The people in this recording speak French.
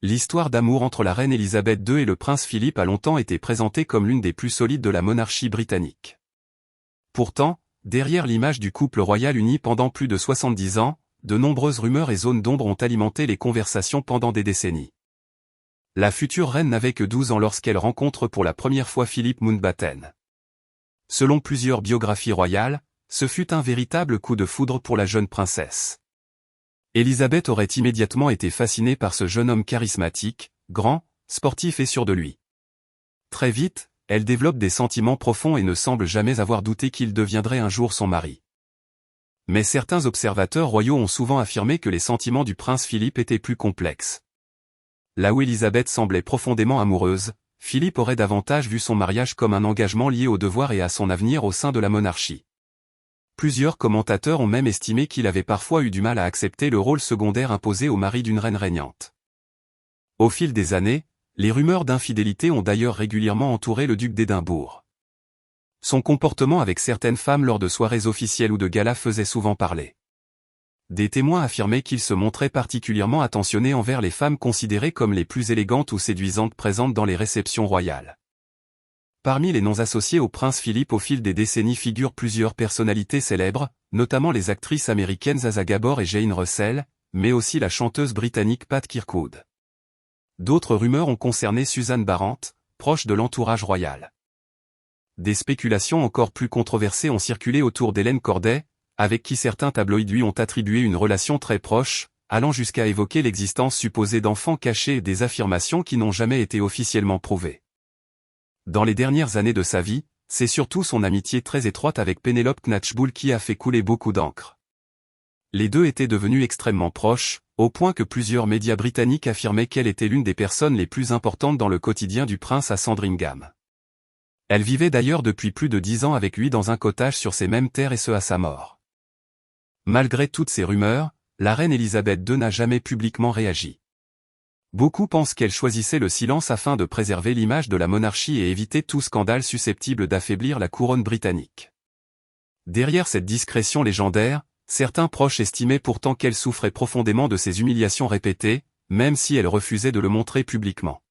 L'histoire d'amour entre la reine Élisabeth II et le prince Philippe a longtemps été présentée comme l'une des plus solides de la monarchie britannique. Pourtant, derrière l'image du couple royal uni pendant plus de 70 ans, de nombreuses rumeurs et zones d'ombre ont alimenté les conversations pendant des décennies. La future reine n'avait que 12 ans lorsqu'elle rencontre pour la première fois Philippe Mountbatten. Selon plusieurs biographies royales, ce fut un véritable coup de foudre pour la jeune princesse. Élisabeth aurait immédiatement été fascinée par ce jeune homme charismatique, grand, sportif et sûr de lui. Très vite, elle développe des sentiments profonds et ne semble jamais avoir douté qu'il deviendrait un jour son mari. Mais certains observateurs royaux ont souvent affirmé que les sentiments du prince Philippe étaient plus complexes. Là où Élisabeth semblait profondément amoureuse, Philippe aurait davantage vu son mariage comme un engagement lié au devoir et à son avenir au sein de la monarchie. Plusieurs commentateurs ont même estimé qu'il avait parfois eu du mal à accepter le rôle secondaire imposé au mari d'une reine régnante. Au fil des années, les rumeurs d'infidélité ont d'ailleurs régulièrement entouré le duc d'Édimbourg. Son comportement avec certaines femmes lors de soirées officielles ou de galas faisait souvent parler. Des témoins affirmaient qu'il se montrait particulièrement attentionné envers les femmes considérées comme les plus élégantes ou séduisantes présentes dans les réceptions royales. Parmi les noms associés au prince Philippe au fil des décennies figurent plusieurs personnalités célèbres, notamment les actrices américaines Asa Gabor et Jane Russell, mais aussi la chanteuse britannique Pat Kirkwood. D'autres rumeurs ont concerné Suzanne Barrant, proche de l'entourage royal. Des spéculations encore plus controversées ont circulé autour d'Hélène Corday, avec qui certains tabloïds lui ont attribué une relation très proche, allant jusqu'à évoquer l'existence supposée d'enfants cachés et des affirmations qui n'ont jamais été officiellement prouvées. Dans les dernières années de sa vie, c'est surtout son amitié très étroite avec Penelope Knatchbull qui a fait couler beaucoup d'encre. Les deux étaient devenus extrêmement proches, au point que plusieurs médias britanniques affirmaient qu'elle était l'une des personnes les plus importantes dans le quotidien du prince à Sandringham. Elle vivait d'ailleurs depuis plus de 10 ans avec lui dans un cottage sur ces mêmes terres et ce à sa mort. Malgré toutes ces rumeurs, la reine Élisabeth II n'a jamais publiquement réagi. Beaucoup pensent qu'elle choisissait le silence afin de préserver l'image de la monarchie et éviter tout scandale susceptible d'affaiblir la couronne britannique. Derrière cette discrétion légendaire, certains proches estimaient pourtant qu'elle souffrait profondément de ces humiliations répétées, même si elle refusait de le montrer publiquement.